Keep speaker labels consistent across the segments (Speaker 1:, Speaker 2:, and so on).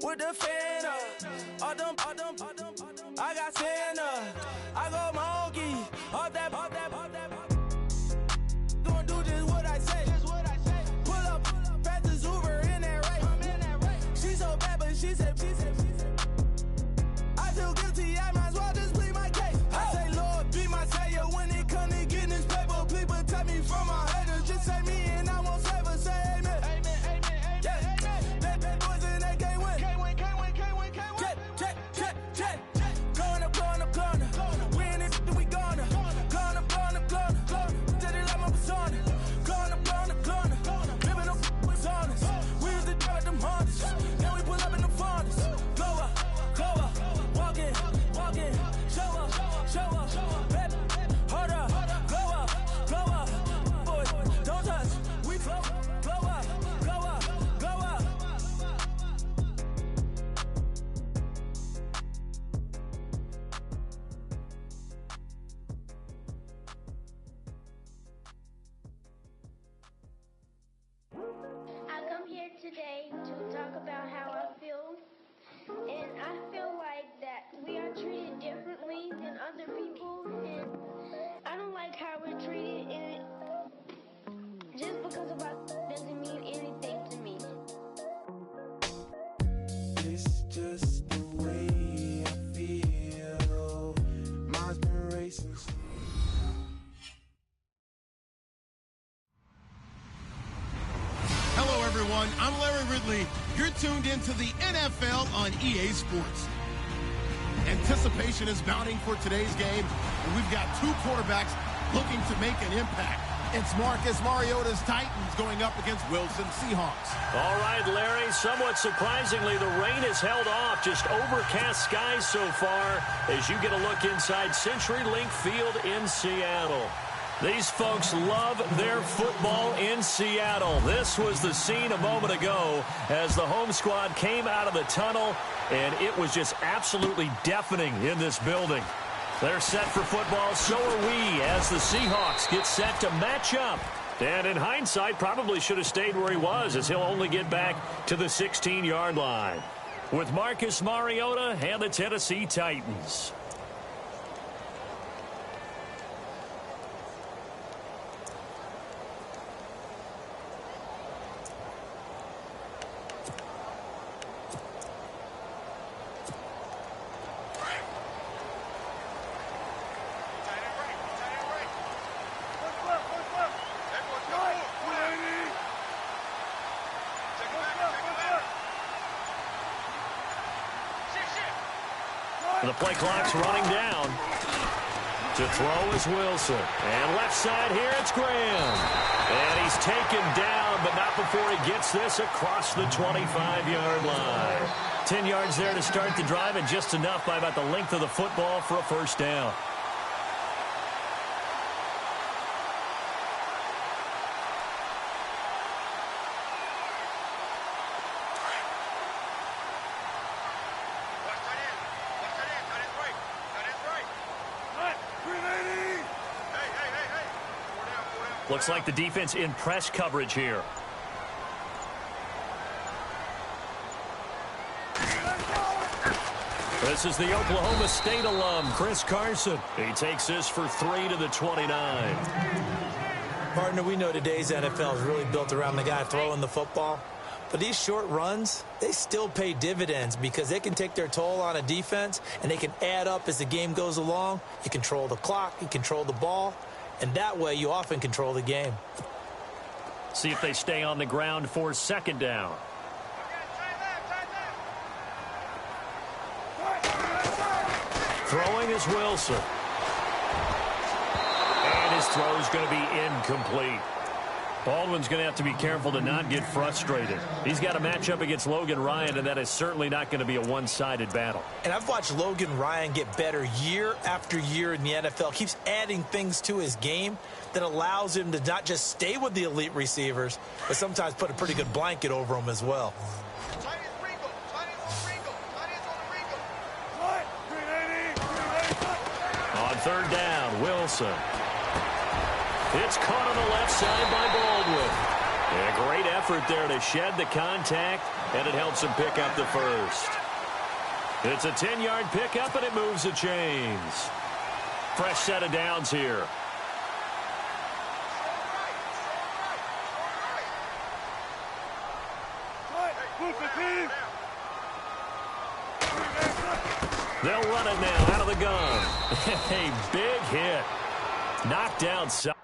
Speaker 1: with the fan up. All them, I got Santa. I go monkey. All that. Gonna do just what I say. Pull up, pass the Uber in that race. She so bad, but she said. I feel guilty, I might as well just plead my case. I say, Lord, be my savior when it comes to getting this paper. Please protect me from my haters. Just say me and I won't save her. Say amen. Yeah. Bad boys and they can't win. Check. Going up. We in it, we gonna. Going up. Did it like my persona. Going up. Living up was honest. We used to drive them Hondas. Now we pull up in the Fondas. Glow up. Walking. Show up. Baby, hold up. Glow up. Boy, don't touch. We flow. Glow up.
Speaker 2: I come here today to talk about how I feel, and I feel like that we are treated differently than other people, and I don't like how we're treated, and just because of us doesn't mean anything to me.
Speaker 1: It's just the way I feel. Mine's been racing.
Speaker 3: Hello, everyone. I'm Larry Ridley. You're tuned into the NFL on EA Sports. Anticipation is mounting for today's game, and we've got two quarterbacks looking to make an impact. It's Marcus Mariota's Titans going up against Wilson Seahawks.
Speaker 4: All right, Larry, somewhat surprisingly, the rain has held off. Just overcast skies so far as you get a look inside CenturyLink Field in Seattle. These folks love their football in Seattle. This was the scene a moment ago as the home squad came out of the tunnel, and it was just absolutely deafening in this building. They're set for football, so are we, as the Seahawks get set to match up. And in hindsight, probably should have stayed where he was, as he'll only get back to the 16-yard line. With Marcus Mariota and the Tennessee Titans. The play clock's running down. To throw is Wilson. And left side here, it's Graham. And he's taken down, but not before he gets this across the 25-yard line. 10 yards there to start the drive, and just enough by about the length of the football for a first down. Looks like the defense in press coverage here. This is the Oklahoma State alum, Chris Carson. He takes this for 3 to the 29.
Speaker 5: Partner, we know today's NFL is really built around the guy throwing the football. But these short runs, they still pay dividends because they can take their toll on a defense, and they can add up as the game goes along. You control the clock, you control the ball, and that way you often control the game.
Speaker 4: See if they stay on the ground for second down. Throwing is Wilson. And his throw is going to be incomplete. Baldwin's going to have to be careful to not get frustrated. He's got a matchup against Logan Ryan, and that is certainly not going to be a one-sided battle.
Speaker 5: And I've watched Logan Ryan get better year after year in the NFL. Keeps adding things to his game that allows him to not just stay with the elite receivers, but sometimes put a pretty good blanket over them as well.
Speaker 4: On third down, Wilson. It's caught on the left side by Baldwin. And a great effort there to shed the contact, and it helps him pick up the first. It's a 10-yard pickup, and it moves the chains. Fresh set of downs here. They'll run it now out of the gun. A big hit. Knocked outside.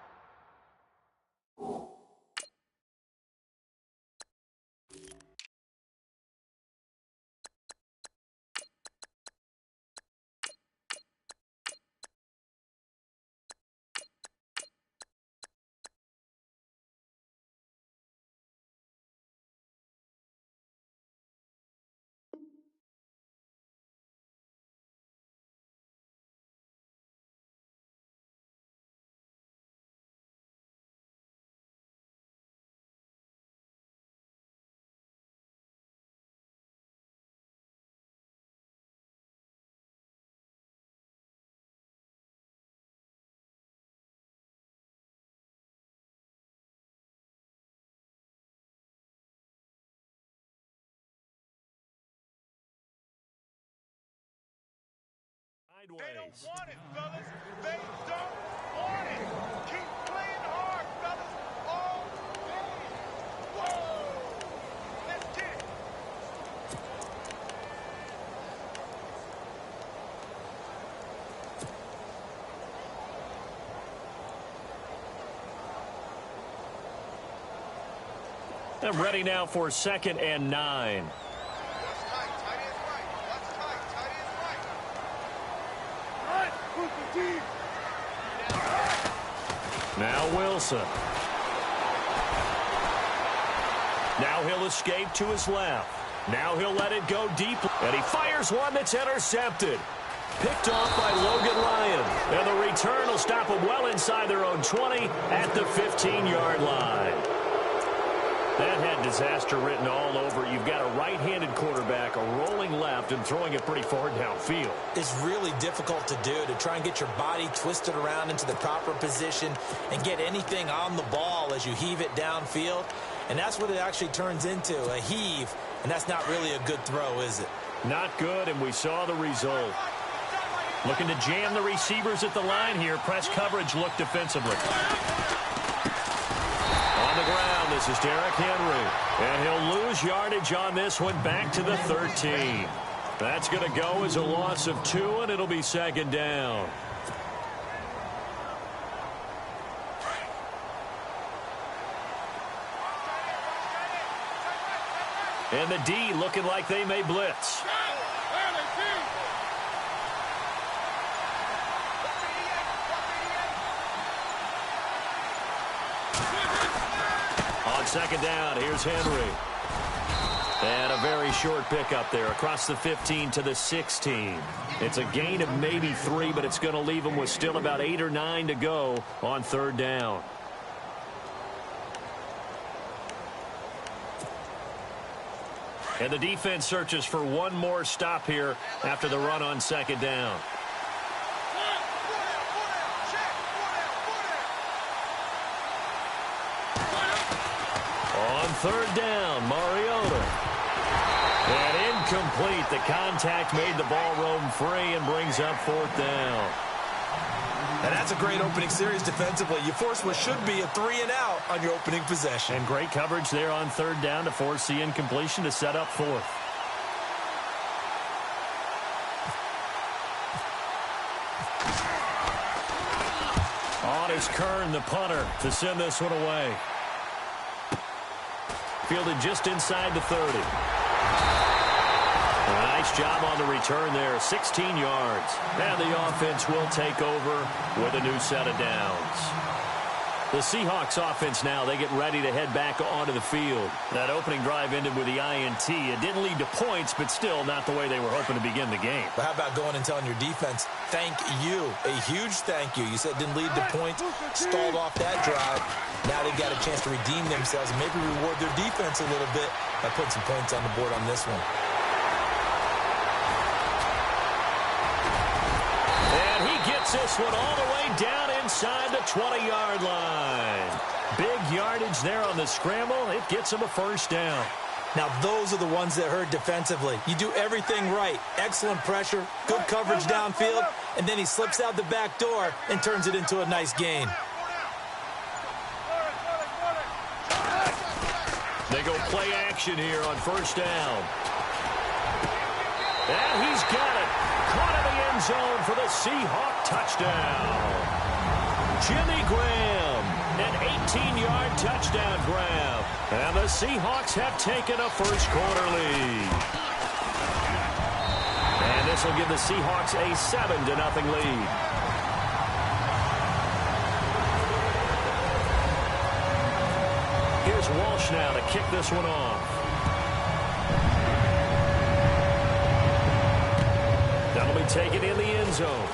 Speaker 1: They don't want it, fellas. They don't want it. Keep playing hard, fellas. All day. Whoa! Let's get it.
Speaker 4: I'm ready now for 2nd and 9. Now Wilson. Now he'll escape to his left. Now he'll let it go deep. And he fires one that's intercepted. Picked off by Logan Lyon. And the return will stop them well inside their own 20 at the 15-yard line. That had disaster written all over. You've got a right-handed quarterback, a rolling left, and throwing it pretty far downfield.
Speaker 5: It's really difficult to do, to try and get your body twisted around into the proper position and get anything on the ball as you heave it downfield. And that's what it actually turns into, a heave. And that's not really a good throw, is it?
Speaker 4: Not good, and we saw the result. Looking to jam the receivers at the line here. Press coverage look defensively. On the ground, this is Derrick Henry. And he'll lose yardage on this one back to the 13. That's going to go as a loss of 2, and it'll be 2nd down. And the D looking like they may blitz. On 2nd down, here's Henry. And a very short pickup there across the 15 to the 16. It's a gain of maybe 3, but it's going to leave them with still about 8 or 9 to go on 3rd down. And the defense searches for one more stop here after the run on 2nd down. On 3rd down, Mariota. And incomplete. The contact made the ball roam free and brings up 4th down.
Speaker 5: And that's a great opening series defensively. You force what should be a 3-and-out on your opening possession.
Speaker 4: And great coverage there on 3rd down to force the incompletion to set up 4th. On is Kern, the punter, to send this one away. Fielded just inside the 30. Nice job on the return there, 16 yards. And the offense will take over with a new set of downs. The Seahawks offense now, they get ready to head back onto the field. That opening drive ended with the INT. It didn't lead to points, but still not the way they were hoping to begin the game.
Speaker 5: But how about going and telling your defense, thank you, a huge thank you. You said it didn't lead to points, stalled off that drive. Now they've got a chance to redeem themselves and maybe reward their defense a little bit by putting some points on the board on this one.
Speaker 4: And he gets this one all the way down inside the 20-yard line. Big yardage there on the scramble. It gets him a first down.
Speaker 5: Now, those are the ones that hurt defensively. You do everything right. Excellent pressure, good coverage downfield, and then he slips out the back door and turns it into a nice gain.
Speaker 4: They go play action here on first down. And he's got it. Caught in the end zone for the Seahawk touchdown. Jimmy Graham, an 18-yard touchdown grab. And the Seahawks have taken a first-quarter lead. And this will give the Seahawks a 7-0 lead. Here's Walsh now to kick this one off. That'll be taken in the end zone.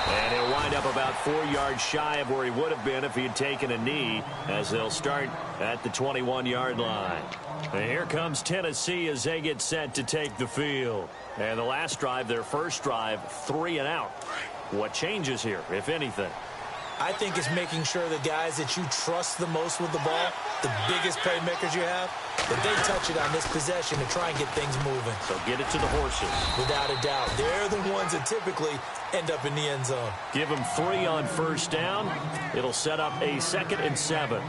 Speaker 4: And he'll wind up about 4 yards shy of where he would have been if he had taken a knee, as they'll start at the 21-yard line. And here comes Tennessee as they get set to take the field. And the last drive, their first drive, 3 and out. What changes here, if anything?
Speaker 5: I think it's making sure the guys that you trust the most with the ball, the biggest playmakers you have, that they touch it on this possession to try and get things moving.
Speaker 4: So get it to the horses.
Speaker 5: Without a doubt. They're the ones that typically end up in the end zone.
Speaker 4: Give them 3 on first down. It'll set up a 2nd and 7.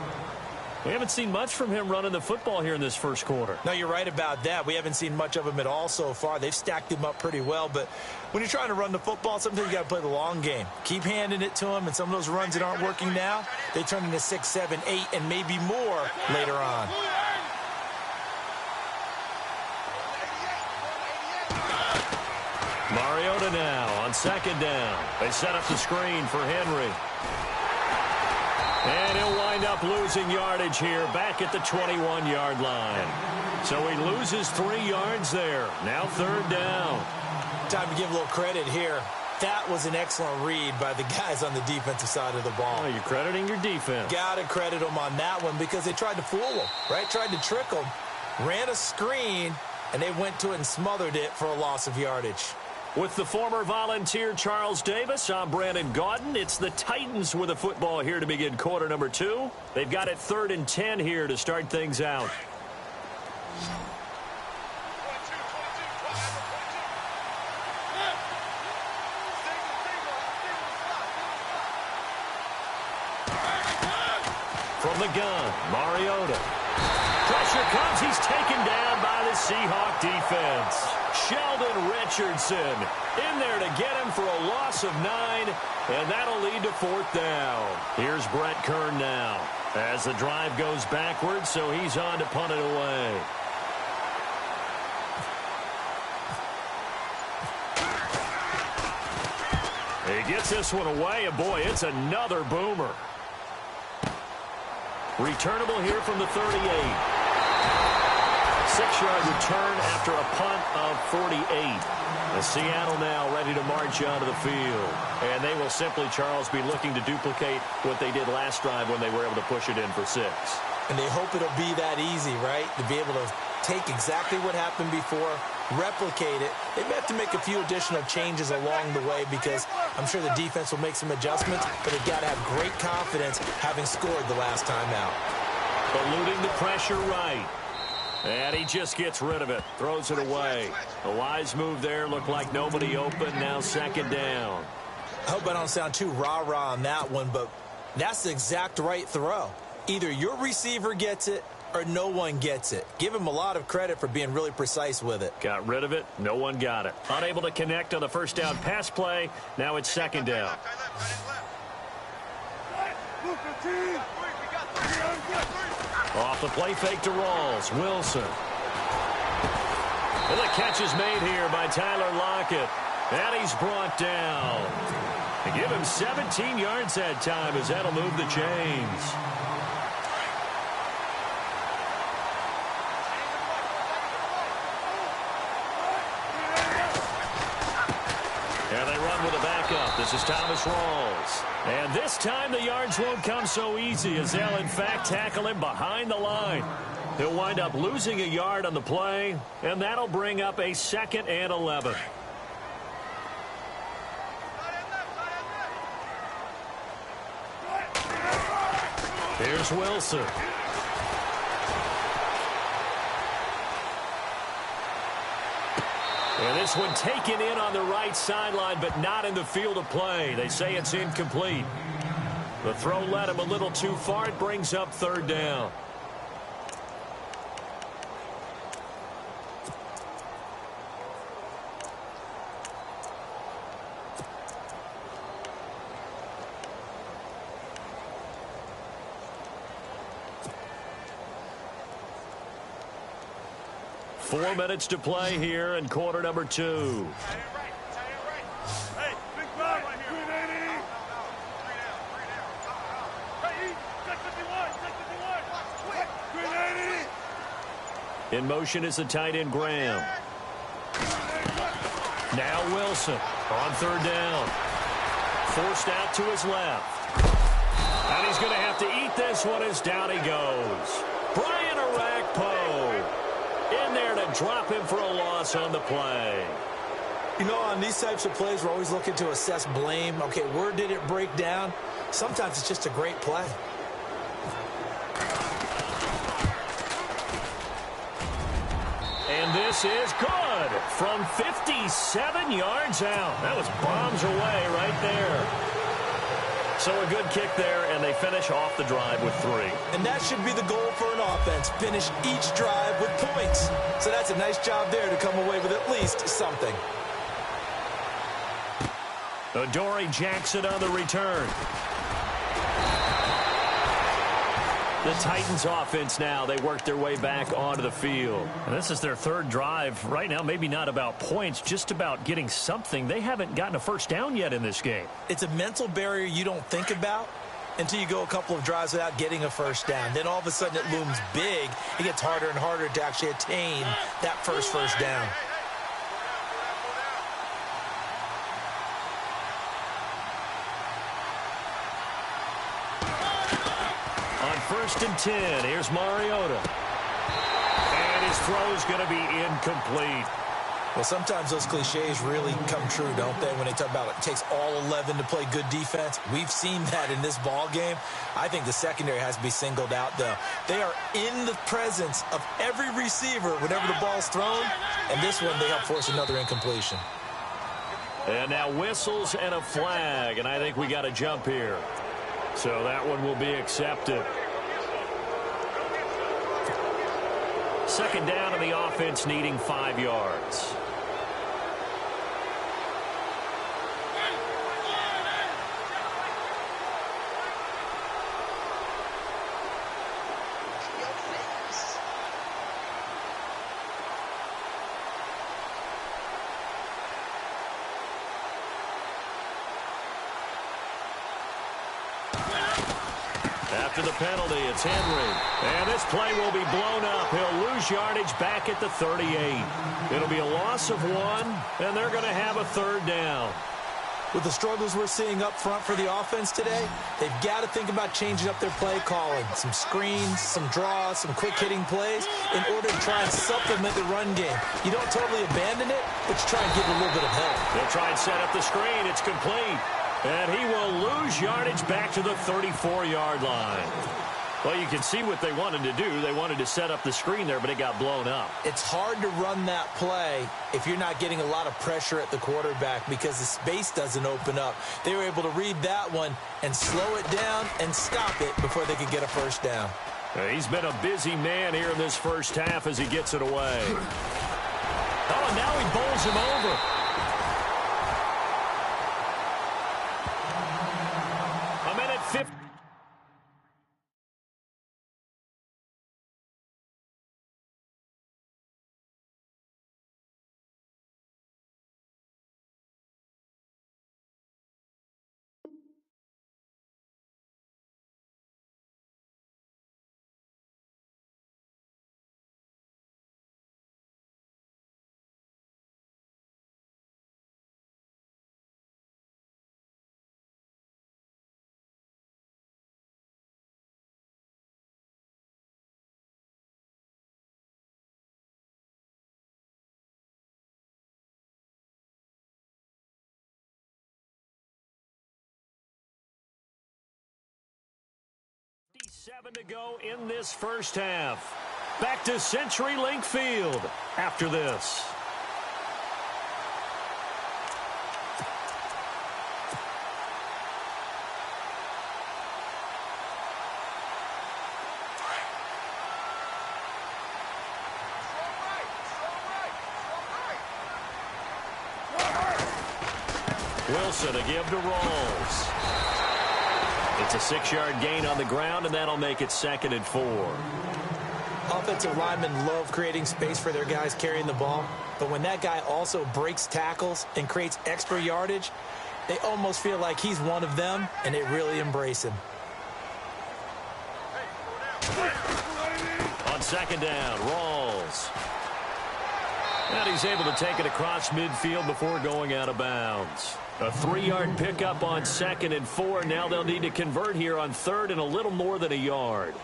Speaker 4: We haven't seen much from him running the football here in this first quarter.
Speaker 5: No, you're right about that. We haven't seen much of him at all so far. They've stacked him up pretty well, but when you're trying to run the football, sometimes you got to play the long game. Keep handing it to him, and some of those runs that aren't working now, they turn into 6, 7, 8, and maybe more later on.
Speaker 4: Mariota now on 2nd down. They set up the screen for Henry. And he'll wind up losing yardage here back at the 21-yard line. So he loses 3 yards there. Now 3rd down.
Speaker 5: Time to give a little credit here. That was an excellent read by the guys on the defensive side of the ball.
Speaker 4: Oh, you're crediting your defense.
Speaker 5: Got to credit them on that one because they tried to fool them, right? Tried to trick them, ran a screen, and they went to it and smothered it for a loss of yardage.
Speaker 4: With the former Volunteer Charles Davis, I'm Brandon Gaudin. It's the Titans with the football here to begin quarter number 2. They've got it 3rd and 10 here to start things out. From the gun, Mariota. Pressure comes. He's taken down by the Seahawk defense. Sheldon Richardson in there to get him for a loss of 9, and that'll lead to 4th down. Here's Brett Kern now as the drive goes backwards, so he's on to punt it away. He gets this one away, and boy, it's another boomer. Returnable here from the 38. 6-yard return after a punt of 48. The Seattle now ready to march onto the field. And they will simply, Charles, be looking to duplicate what they did last drive when they were able to push it in for 6.
Speaker 5: And they hope it'll be that easy, right? To be able to take exactly what happened before, replicate it. They may have to make a few additional changes along the way because I'm sure the defense will make some adjustments, but they've got to have great confidence having scored the last time out.
Speaker 4: Eluding the pressure right. And he just gets rid of it. Throws it away. A wise move there. Looked like nobody open. Now 2nd down.
Speaker 5: I hope I don't sound too rah-rah on that one, but that's the exact right throw. Either your receiver gets it or no one gets it. Give him a lot of credit for being really precise with it.
Speaker 4: Got rid of it. No one got it. Unable to connect on the first down pass play. Now it's 2nd down. Off the play fake to Rawls. Wilson. And the catch is made here by Tyler Lockett. And he's brought down. They give him 17 yards that time as that'll move the chains. And they run with a backup. This is Thomas Rawls. And this time the yards won't come so easy as they'll, in fact, tackle him behind the line. He'll wind up losing a yard on the play, and that'll bring up a 2nd and 11. Here's Wilson. And this one taken in on the right sideline, but not in the field of play. They say it's incomplete. The throw led him a little too far. It brings up third down. Four minutes to play here in quarter number 2. In motion is the tight end Graham. Now Wilson on third down. Forced out to his left. And he's going to have to eat this one as down he goes. Brian Arakpo in there to drop him for a loss on the play.
Speaker 5: You know, on these types of plays, we're always looking to assess blame. Okay, where did it break down? Sometimes it's just a great play.
Speaker 4: And this is good from 57 yards out. That was bombs away right there. So a good kick there, and they finish off the drive with 3.
Speaker 5: And that should be the goal for an offense. Finish each drive with points. So that's a nice job there to come away with at least something.
Speaker 4: Adoree Jackson on the return. The Titans offense now, they work their way back onto the field. And this is their third drive. Right now, maybe not about points, just about getting something. They haven't gotten a first down yet in this game.
Speaker 5: It's a mental barrier you don't think about until you go a couple of drives without getting a first down. Then all of a sudden it looms big. It gets harder and harder to actually attain that first down.
Speaker 4: First and 10. Here's Mariota. And his throw's going to be incomplete.
Speaker 5: Well, sometimes those cliches really come true, don't they, when they talk about it takes all 11 to play good defense. We've seen that in this ball game. I think the secondary has to be singled out, though. They are in the presence of every receiver whenever the ball's thrown, and this one they help force another incompletion.
Speaker 4: And now whistles and a flag, and I think we got a jump here. So that one will be accepted. Second down, and the offense needing 5 yards. After the penalty, it's Henry. And this play will be blown up. He'll lose yardage back at the 38. It'll be a loss of 1, and they're going to have a third down.
Speaker 5: With the struggles we're seeing up front for the offense today, they've got to think about changing up their play calling. Some screens, some draws, some quick-hitting plays in order to try and supplement the run game. You don't totally abandon it, but you try and give it a little bit of help.
Speaker 4: They'll try and set up the screen. It's complete. And he will lose yardage back to the 34-yard line. Well, you can see what they wanted to do. They wanted to set up the screen there, but it got blown up.
Speaker 5: It's hard to run that play if you're not getting a lot of pressure at the quarterback because the space doesn't open up. They were able to read that one and slow it down and stop it before they could get a first down.
Speaker 4: He's been a busy man here in this first half as he gets it away. Oh, and now he bowls him over. A minute 50. 7 to go in this first half. Back to CenturyLink Field after this. Wilson to give to Rawls. It's a 6-yard gain on the ground, and that'll make it 2nd and 4.
Speaker 5: Offensive linemen love creating space for their guys carrying the ball, but when that guy also breaks tackles and creates extra yardage, they almost feel like he's one of them, and they really embrace him.
Speaker 4: On 2nd down, Rawls. And he's able to take it across midfield before going out of bounds. A 3-yard pickup on 2nd and 4. Now they'll need to convert here on 3rd and a little more than a yard.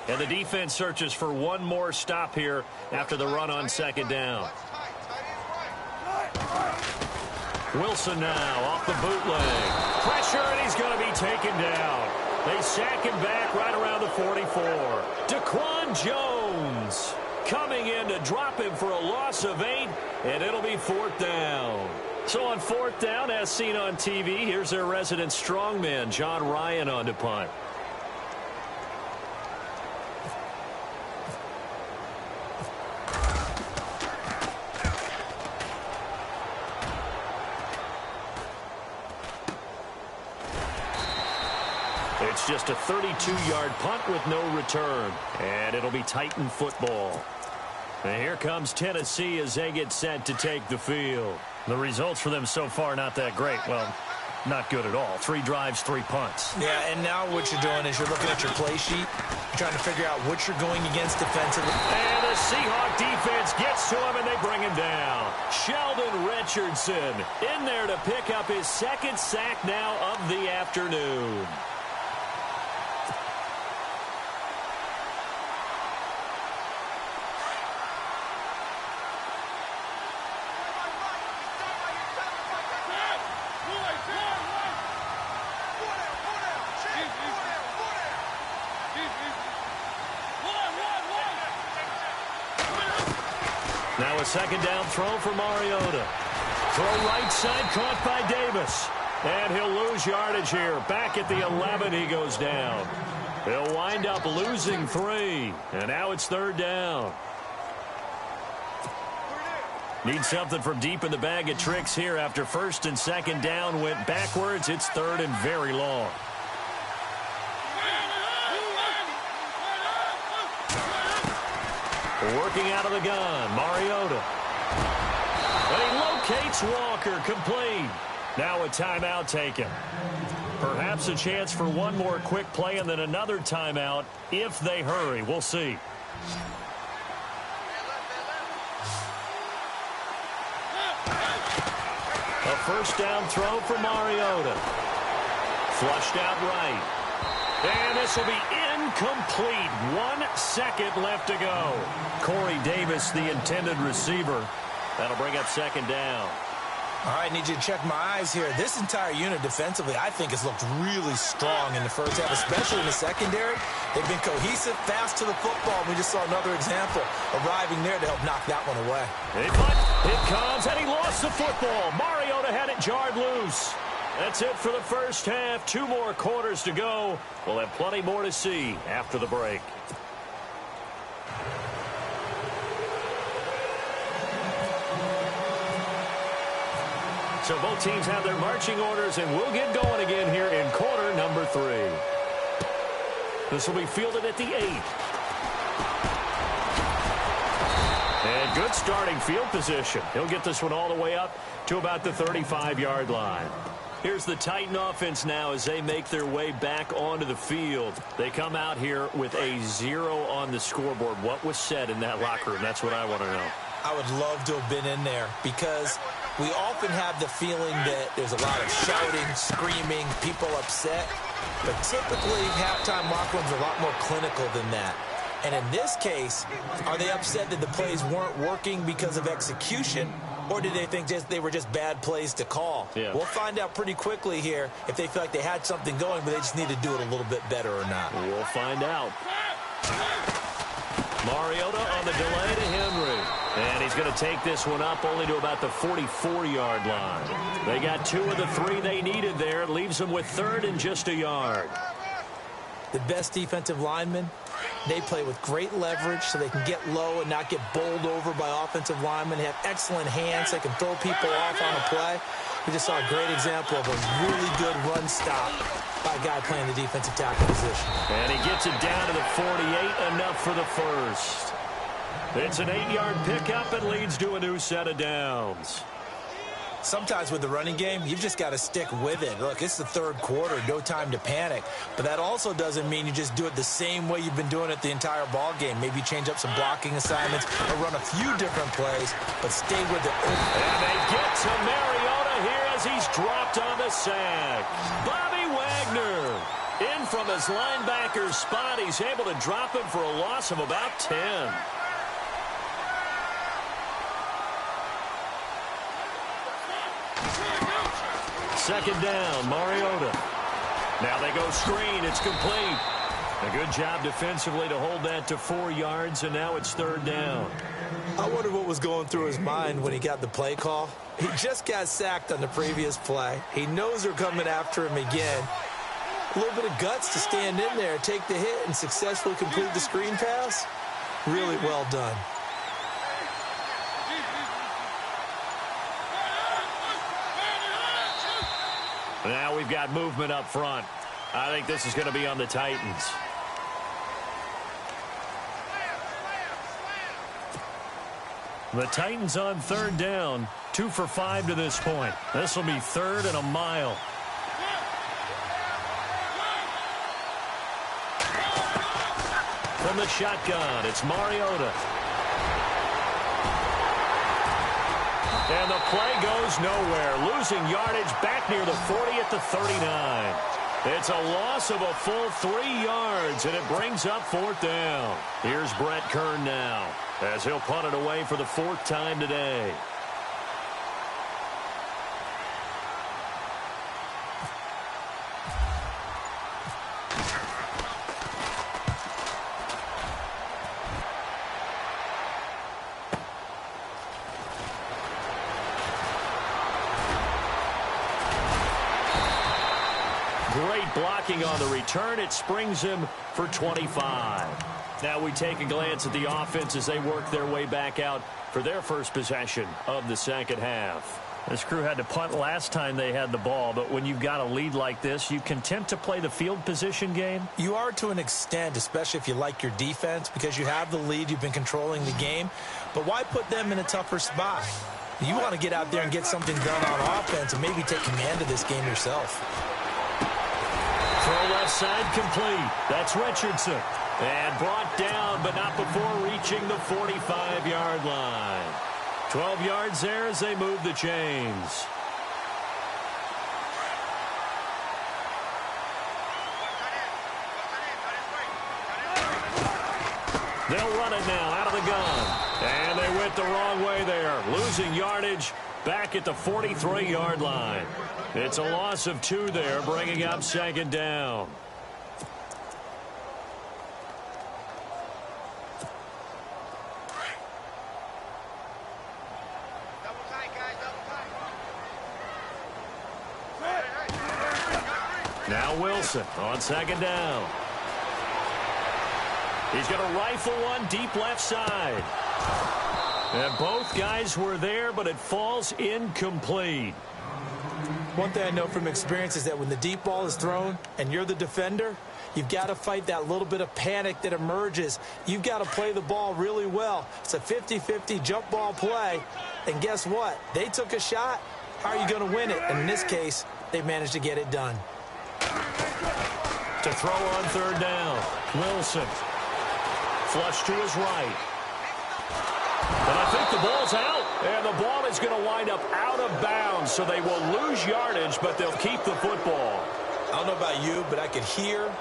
Speaker 4: And the defense searches for one more stop here after the run on 2nd down. Wilson now off the bootleg. Pressure, and he's going to be taken down. They sack him back right around the 44. Daquan Jones coming in to drop him for a loss of 8, and it'll be 4th down. So on 4th down, as seen on TV, here's their resident strongman, John Ryan, on to punt. It's just a 32-yard punt with no return, and it'll be Titan football. And here comes Tennessee as they get set to take the field. The results for them so far not that great. Well, not good at all. 3 drives, 3 punts.
Speaker 5: Yeah, and now what you're doing is you're looking at your play sheet, trying to figure out what you're going against defensively.
Speaker 4: And the Seahawk defense gets to him, and they bring him down. Sheldon Richardson in there to pick up his 2nd sack now of the afternoon. Now a 2nd down throw for Mariota. Throw right side, caught by Davis. And he'll lose yardage here. Back at the 11, he goes down. He'll wind up losing 3. And now it's 3rd down. Need something from deep in the bag of tricks here after 1st and 2nd down went backwards. It's 3rd and very long. Working out of the gun, Mariota. And he locates Walker, complete. Now a timeout taken. Perhaps a chance for one more quick play and then another timeout if they hurry. We'll see. A 1st down throw for Mariota. Flushed out right. And this will be incomplete. 1 second left to go. Corey Davis, the intended receiver. That'll bring up 2nd down.
Speaker 5: All right, need you to check my eyes here. This entire unit defensively, I think, has looked really strong in the first half, especially in the secondary. They've been cohesive, fast to the football. We just saw another example arriving there to help knock that one away.
Speaker 4: They punt. It comes, and he lost the football. Mariota had it jarred loose. That's it for the first half. 2 more quarters to go. We'll have plenty more to see after the break. So both teams have their marching orders, and we'll get going again here in quarter number 3. This will be fielded at the 8. And good starting field position. He'll get this one all the way up to about the 35-yard line. Here's the Titan offense now as they make their way back onto the field. They come out here with a 0 on the scoreboard. What was said in that locker room? That's what I want to know. I would love to have been in there because we often have the feeling that there's a lot of shouting, screaming, people upset. But typically, halftime locker rooms are a lot more clinical than that. And in this case, are they upset that the plays weren't working because of execution?
Speaker 5: Or did they think they were just bad plays to call?
Speaker 4: Yeah.
Speaker 5: We'll find out pretty quickly here if they feel like they had something going, but they just need to do it a little bit better or not.
Speaker 4: We'll find out. Mariota on the delay to Henry. And he's going to take this one up only to about the 44-yard line. They got 2 of the 3 they needed there. It leaves them with 3rd and just a yard.
Speaker 5: The best defensive linemen, they play with great leverage so they can get low and not get bowled over by offensive linemen. They have excellent hands. They can throw people off on a play. We just saw a great example of a really good run stop by a guy playing the defensive tackle position.
Speaker 4: And he gets it down to the 48, enough for the first. It's an 8-yard pickup and leads to a new set of downs.
Speaker 5: Sometimes with the running game, you've just got to stick with it. Look, it's the 3rd quarter, no time to panic. But that also doesn't mean you just do it the same way you've been doing it the entire ball game. Maybe change up some blocking assignments or run a few different plays, but stay with it.
Speaker 4: And they get to Mariota here as he's dropped on the sack. Bobby Wagner in from his linebacker spot. He's able to drop him for a loss of about 10. Second down, Mariota. Now they go screen. It's complete. A good job defensively to hold that to 4 yards, and now it's 3rd down.
Speaker 5: I wonder what was going through his mind when he got the play call. He just got sacked on the previous play. He knows they're coming after him again. A little bit of guts to stand in there, take the hit, and successfully complete the screen pass. Really well done.
Speaker 4: Now we've got movement up front. I think this is going to be on the Titans. The Titans on 3rd down. 2 for 5 to this point. This will be 3rd and a mile. From the shotgun, it's Mariota. And the play goes nowhere. Losing yardage back near the 40 at the 39. It's a loss of a full 3 yards, and it brings up 4th down. Here's Brett Kern now, as he'll punt it away for the 4th time today. Great blocking on the return. It springs him for 25. Now we take a glance at the offense as they work their way back out for their first possession of the second half. This crew had to punt last time they had the ball, but when you've got a lead like this, you content to play the field position game?
Speaker 5: You are to an extent, especially if you like your defense, because you have the lead, you've been controlling the game. But why put them in a tougher spot? You want to get out there and get something done on offense and maybe take command of this game yourself.
Speaker 4: Throw left side complete. That's Richardson. And brought down, but not before reaching the 45-yard line. 12 yards there as they move the chains. They'll run it now out of the gun. And they went the wrong way there. Losing yardage back at the 43-yard line. It's a loss of 2 there, bringing up 2nd down. Now Wilson on 2nd down. He's going to rifle one deep left side. And both guys were there, but it falls incomplete.
Speaker 5: One thing I know from experience is that when the deep ball is thrown and you're the defender, you've got to fight that little bit of panic that emerges. You've got to play the ball really well. It's a 50-50 jump ball play. And guess what? They took a shot. How are you going to win it? And in this case, they managed to get it done.
Speaker 4: To throw on 3rd down, Wilson. Flush to his right. And I think the ball's out. And the ball is going to wind up out of bounds, so they will lose yardage, but they'll keep the football.
Speaker 5: I don't know about you, but I could hear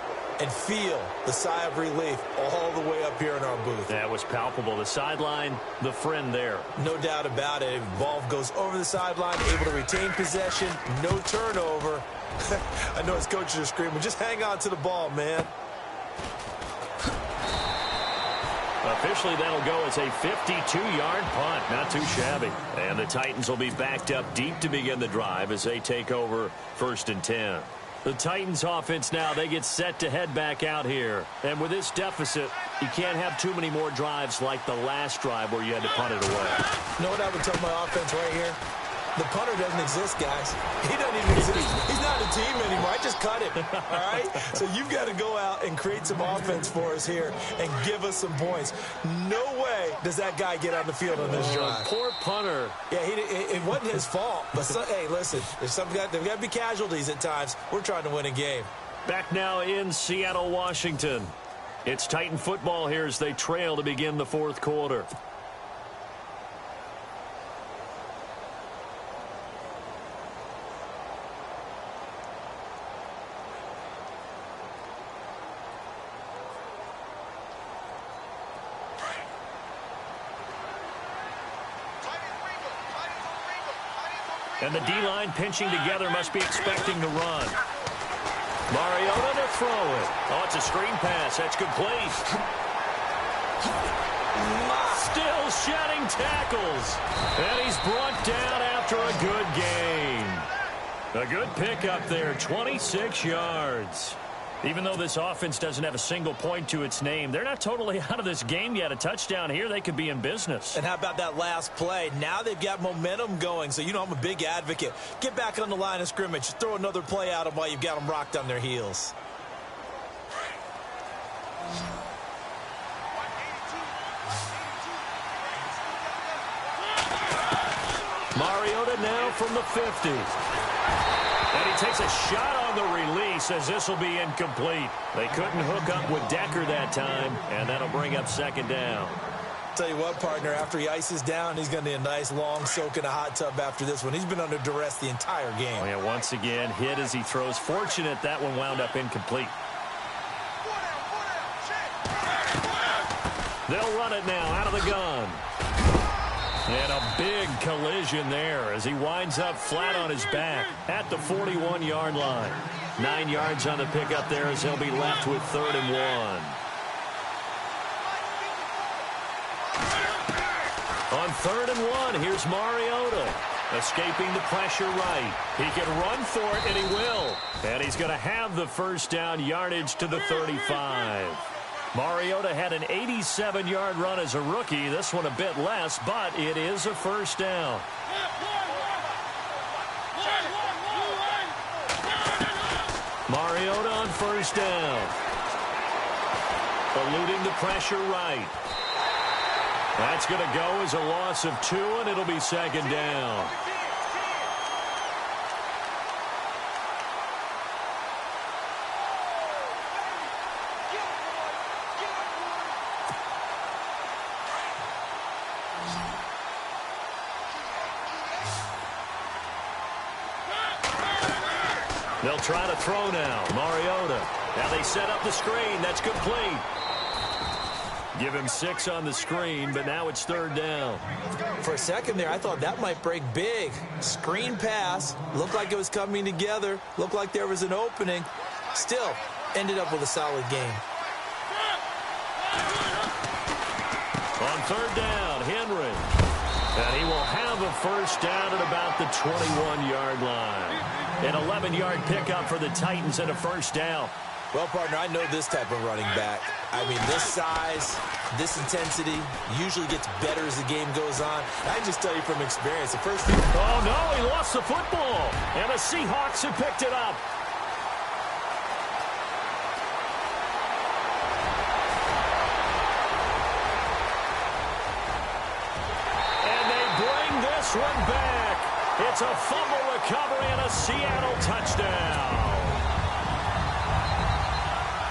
Speaker 5: and feel the sigh of relief all the way up here in our booth.
Speaker 4: That was palpable. The sideline, the friend there.
Speaker 5: No doubt about it. Ball goes over the sideline, able to retain possession, no turnover. I know his coaches are screaming, just hang on to the ball, man.
Speaker 4: Officially, that'll go as a 52-yard punt. Not too shabby. And the Titans will be backed up deep to begin the drive as they take over 1st and 10. The Titans offense now, they get set to head back out here. And with this deficit, you can't have too many more drives like the last drive where you had to punt it away.
Speaker 5: You know what I would tell my offense right here? The punter doesn't exist, guys. He doesn't even exist. He's not a team anymore. I just cut him, all right? So you've got to go out and create some offense for us here and give us some points. No way does that guy get on the field on this drive.
Speaker 4: Poor punter.
Speaker 5: Yeah, it wasn't his fault. But, hey, listen, there's got to be casualties at times. We're trying to win a game.
Speaker 4: Back now in Seattle, Washington. It's Titan football here as they trail to begin the 4th quarter. And the D-line pinching together must be expecting to run. Mariota to throw it. Oh, it's a screen pass. That's complete. Still shedding tackles. And he's brought down after a good gain. A good pickup there, 26 yards. Even though this offense doesn't have a single point to its name, they're not totally out of this game yet. A touchdown here, they could be in business.
Speaker 5: And how about that last play? Now they've got momentum going, so you know I'm a big advocate. Get back on the line of scrimmage. Throw another play at them while you've got them rocked on their heels.
Speaker 4: Mariota now from the 50. And he takes a shot on the release as this will be incomplete. They couldn't hook up with Decker that time, and that'll bring up 2nd down.
Speaker 5: Tell you what, partner, after he ices down, he's going to need a nice long soak in a hot tub after this one. He's been under duress the entire game.
Speaker 4: Oh, yeah, once again, hit as he throws. Fortunate that one wound up incomplete. They'll run it now out of the gun. And a big collision there as he winds up flat on his back at the 41-yard line. 9 yards on the pickup there as he'll be left with 3rd and 1. On 3rd and 1, here's Mariota. Escaping the pressure right. He can run for it, and he will. And he's going to have the 1st down yardage to the 35. Mariota had an 87-yard run as a rookie. This one a bit less, but it is a 1st down. Mariota on 1st down. Eluding the pressure right. That's going to go as a loss of 2, and it'll be 2nd down. They'll try to throw now. Mariota. Now they set up the screen. That's complete. Give him 6 on the screen, but now it's 3rd down.
Speaker 5: For a second there, I thought that might break big. Screen pass. Looked like it was coming together. Looked like there was an opening. Still, ended up with a solid game.
Speaker 4: On 3rd down, Henry. And he will have a 1st down at about the 21-yard line. An 11-yard pickup for the Titans and a 1st down.
Speaker 5: Well, partner, I know this type of running back. I mean, this size, this intensity usually gets better as the game goes on. I can just tell you from experience, the first few...
Speaker 4: Oh, no, he lost the football. And the Seahawks have picked it up. And they bring this one back. It's a fumble recovery and a Seattle touchdown.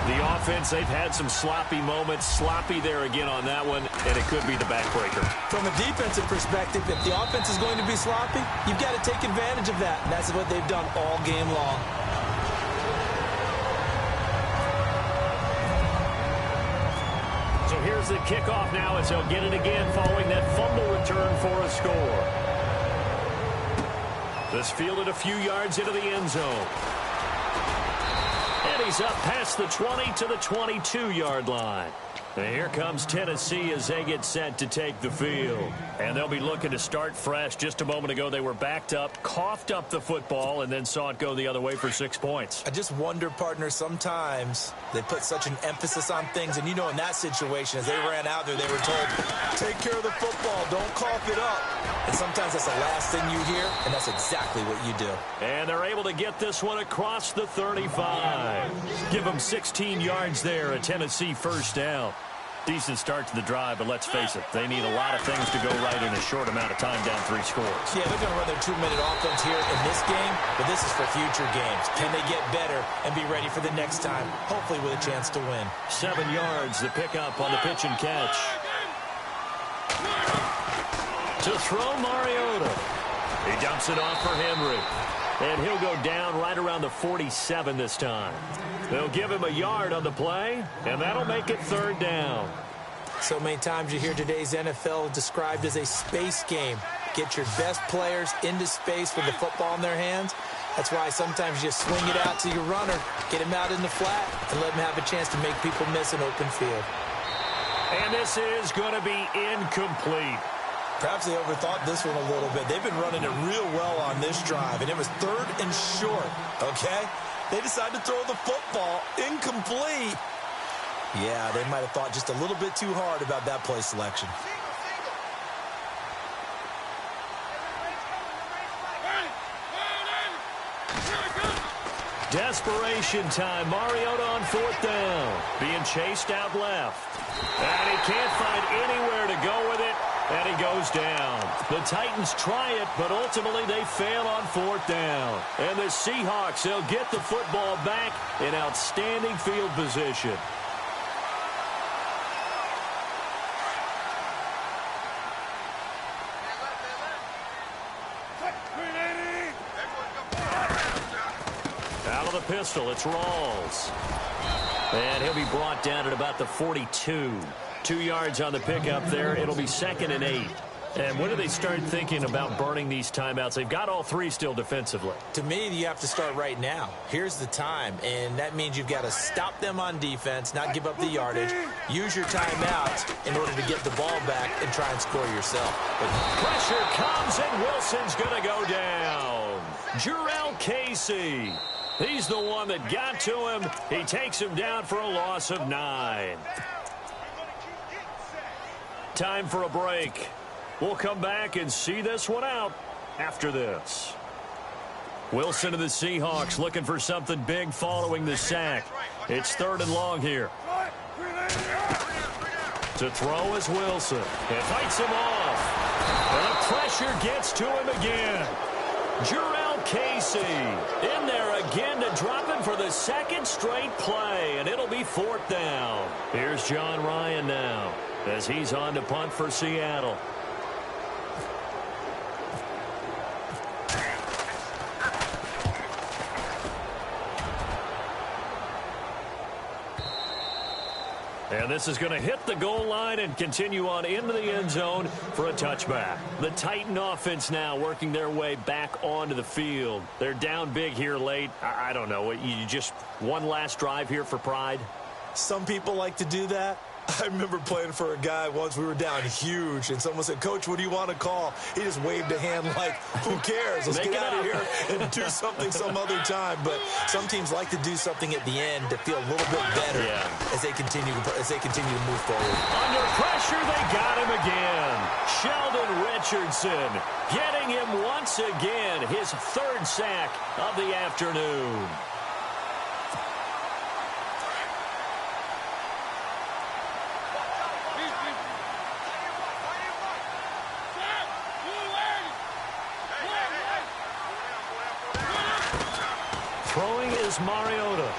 Speaker 4: The offense, they've had some sloppy moments. Sloppy there again on that one, and it could be the backbreaker.
Speaker 5: From a defensive perspective, if the offense is going to be sloppy, you've got to take advantage of that. And that's what they've done all game long.
Speaker 4: draws the kickoff now as they'll get it again following that fumble return for a score. This fielded a few yards into the end zone. And he's up past the 20 to the 22-yard line. And here comes Tennessee as they get set to take the field. And they'll be looking to start fresh. Just a moment ago, they were backed up, coughed up the football, and then saw it go the other way for 6 points.
Speaker 5: I just wonder, partner, sometimes they put such an emphasis on things. And, you know, in that situation, as they ran out there, they were told, take care of the football, don't cough it up. And sometimes that's the last thing you hear, and that's exactly what you do.
Speaker 4: And they're able to get this one across the 35. Give them 16 yards there, a Tennessee first down. Decent start to the drive, but let's face it, they need a lot of things to go right in a short amount of time, down 3 scores.
Speaker 5: Yeah, they're going to run their 2-minute offense here in this game, but this is for future games. Can they get better and be ready for the next time, hopefully with a chance to win?
Speaker 4: 7 yards, the pickup on the pitch and catch. To throw, Mariota. He dumps it off for Henry. And he'll go down right around the 47 this time. They'll give him a yard on the play, and that'll make it 3rd down.
Speaker 5: So many times you hear today's NFL described as a space game. Get your best players into space with the football in their hands. That's why sometimes you just swing it out to your runner, get him out in the flat, and let him have a chance to make people miss an open field.
Speaker 4: And this is going to be incomplete.
Speaker 5: Perhaps they overthought this one a little bit. They've been running it real well on this drive, and it was 3rd and short, okay? They decided to throw the football incomplete. Yeah, they might have thought just a little bit too hard about that play selection.
Speaker 4: Desperation time. Mariota on 4th down. Being chased out left. And he can't find anywhere to go with it. And he goes down. The Titans try it, but ultimately they fail on 4th down. And the Seahawks, they'll get the football back in outstanding field position. Out of the pistol, it's Rawls. And he'll be brought down at about the 42. 2 yards on the pickup there. It'll be 2nd and 8. And when do they start thinking about burning these timeouts? They've got all 3 still defensively.
Speaker 5: To me, you have to start right now. Here's the time, and that means you've got to stop them on defense, not give up the yardage, use your timeouts in order to get the ball back and try and score yourself. But
Speaker 4: pressure comes, and Wilson's going to go down. Jarrell Casey. He's the one that got to him. He takes him down for a loss of 9. Time for a break. We'll come back and see this one out after this. Wilson of the Seahawks looking for something big following the sack. It's 3rd and long here. To throw is Wilson. It fights him off. And the pressure gets to him again. Jarrell Casey in there again to drop him for the 2nd straight play. And it'll be 4th down. Here's John Ryan now as he's on to punt for Seattle. And this is going to hit the goal line and continue on into the end zone for a touchback. The Titan offense now working their way back onto the field. They're down big here late. I don't know. You just one last drive here for pride?
Speaker 5: Some people like to do that. I remember playing for a guy once. We were down huge, and someone said, Coach, what do you want to call? He just waved a hand like, who cares? Let's get out of here and do something some other time. But some teams like to do something at the end to feel a little bit better as they continue to move forward.
Speaker 4: Under pressure, they got him again. Sheldon Richardson getting him once again, his 3rd sack of the afternoon. Throwing is Mariota.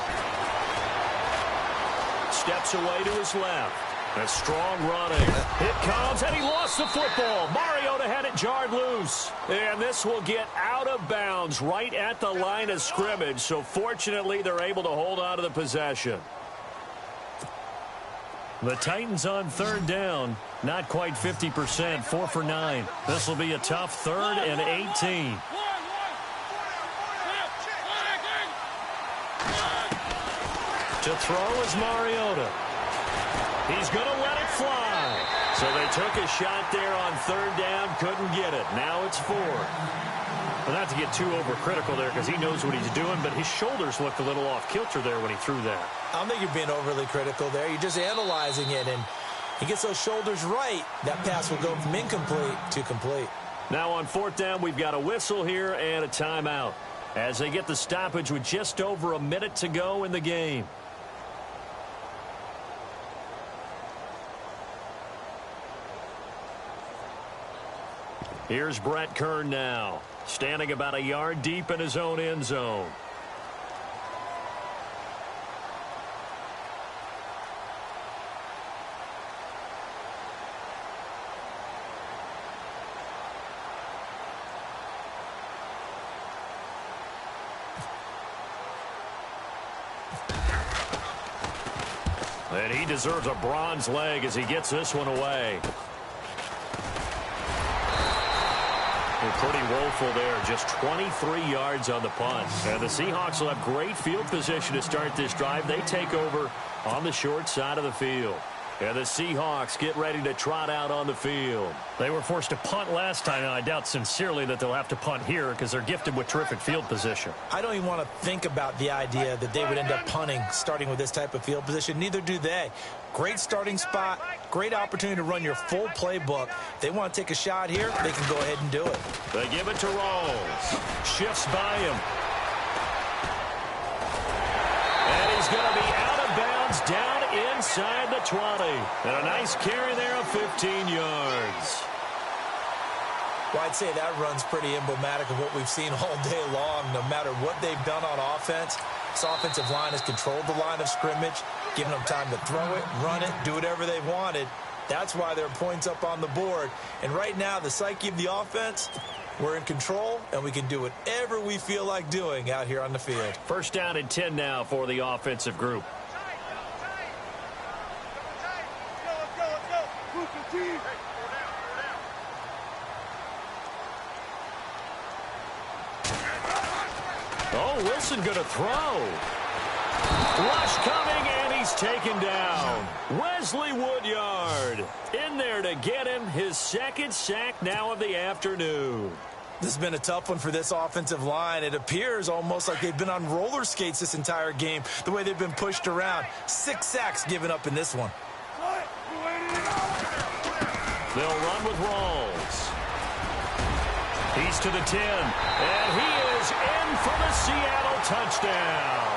Speaker 4: Steps away to his left. A strong running. It comes, and he lost the football. Mariota had it jarred loose. And this will get out of bounds right at the line of scrimmage. So fortunately, they're able to hold on to the possession. The Titans on third down, not quite 50%, 4 for 9. This will be a tough 3rd and 18. To throw is Mariota. He's going to let it fly. So they took a shot there on 3rd down, couldn't get it. Now it's 4. Well, not to get too overcritical there because he knows what he's doing, but his shoulders looked a little off kilter there when he threw that.
Speaker 5: I don't think you're being overly critical there. You're just analyzing it, and he gets those shoulders right. That pass will go from incomplete to complete.
Speaker 4: Now on 4th down, we've got a whistle here and a timeout as they get the stoppage with just over a minute to go in the game. Here's Brett Kern now, standing about a yard deep in his own end zone. And he deserves a bronze leg as he gets this one away. Pretty woeful there, just 23 yards on the punt. And the Seahawks will have great field position to start this drive. They take over on the short side of the field. And the Seahawks get ready to trot out on the field. They were forced to punt last time, and I doubt sincerely that they'll have to punt here because they're gifted with terrific field position.
Speaker 5: I don't even want to think about the idea that they would end up punting starting with this type of field position. Neither do they. Great starting spot, great opportunity to run your full playbook. If they want to take a shot here, they can go ahead and do it.
Speaker 4: They give it to Rawls. Shifts by him. And he's going to be out of bounds down inside the 20. And a nice carry there of 15 yards.
Speaker 5: Well, I'd say that run's pretty emblematic of what we've seen all day long. No matter what they've done on offense, this offensive line has controlled the line of scrimmage, giving them time to throw it, run it, do whatever they wanted. That's why there are points up on the board. And right now, the psyche of the offense, we're in control, and we can do whatever we feel like doing out here on the field.
Speaker 4: 1st down and 10 now for the offensive group. Oh, Wilson going to throw. Rush coming, and he's taken down. Wesley Woodyard in there to get him his 2nd sack now of the afternoon.
Speaker 5: This has been a tough one for this offensive line. It appears almost like they've been on roller skates this entire game, the way they've been pushed around. 6 sacks given up in this one.
Speaker 4: They'll run with Rawls. He's to the 10, and he is in for the Seattle touchdown.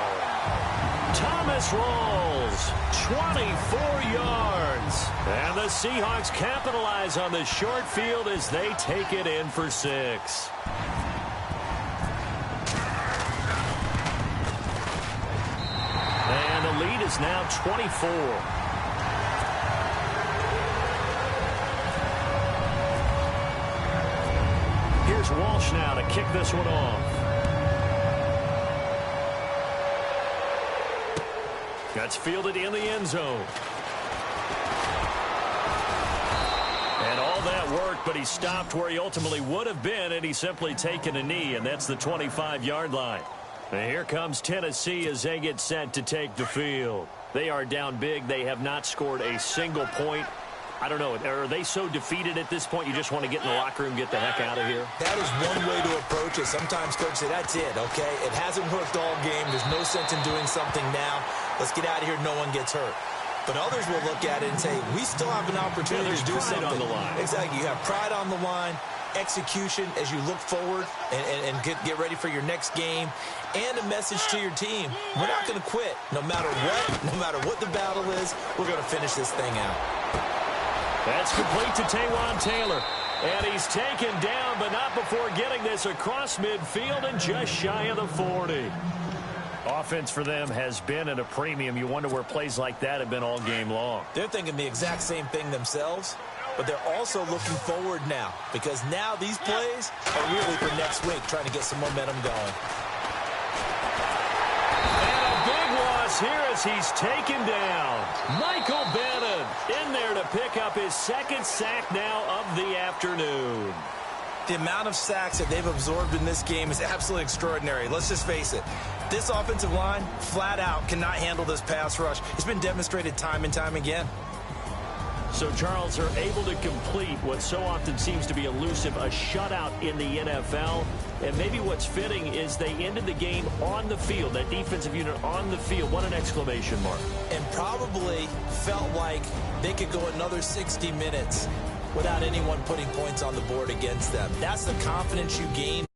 Speaker 4: Thomas Rawls, 24 yards. And the Seahawks capitalize on the short field as they take it in for 6. And the lead is now 24. Here's Walsh now to kick this one off. That's fielded in the end zone. And all that worked, but he stopped where he ultimately would have been, and he's simply taken a knee, and that's the 25-yard line. And here comes Tennessee as they get set to take the field. They are down big. They have not scored a single point. I don't know. Are they so defeated at this point you just want to get in the locker room and get the heck out of here?
Speaker 5: That is one way to approach it. Sometimes coach say, that's it, okay? It hasn't worked all game. There's no sense in doing something now. Let's get out of here. No one gets hurt. But others will look at it and say, we still have an opportunity to do something.
Speaker 4: On the line.
Speaker 5: Exactly. You have pride on the line, execution as you look forward and get ready for your next game, and a message to your team. We're not going to quit. No matter what the battle is, we're going to finish this thing out.
Speaker 4: That's complete to Taywan Taylor. And he's taken down, but not before getting this across midfield and just shy of the 40. Offense for them has been at a premium. You wonder where plays like that have been all game long.
Speaker 5: They're thinking the exact same thing themselves, but they're also looking forward now because now these plays are really for next week, trying to get some momentum going.
Speaker 4: And a big loss here as he's taken down. Michael Bennett pick up his second sack now of the afternoon.
Speaker 5: The amount of sacks that they've absorbed in this game is absolutely extraordinary. Let's just face it. This offensive line, flat out, cannot handle this pass rush. It's been demonstrated time and time again.
Speaker 4: So, Charles, are able to complete what so often seems to be elusive, a shutout in the NFL. And maybe what's fitting is they ended the game on the field, that defensive unit on the field. What an exclamation mark.
Speaker 5: And probably felt like they could go another 60 minutes without anyone putting points on the board against them. That's the confidence you gain.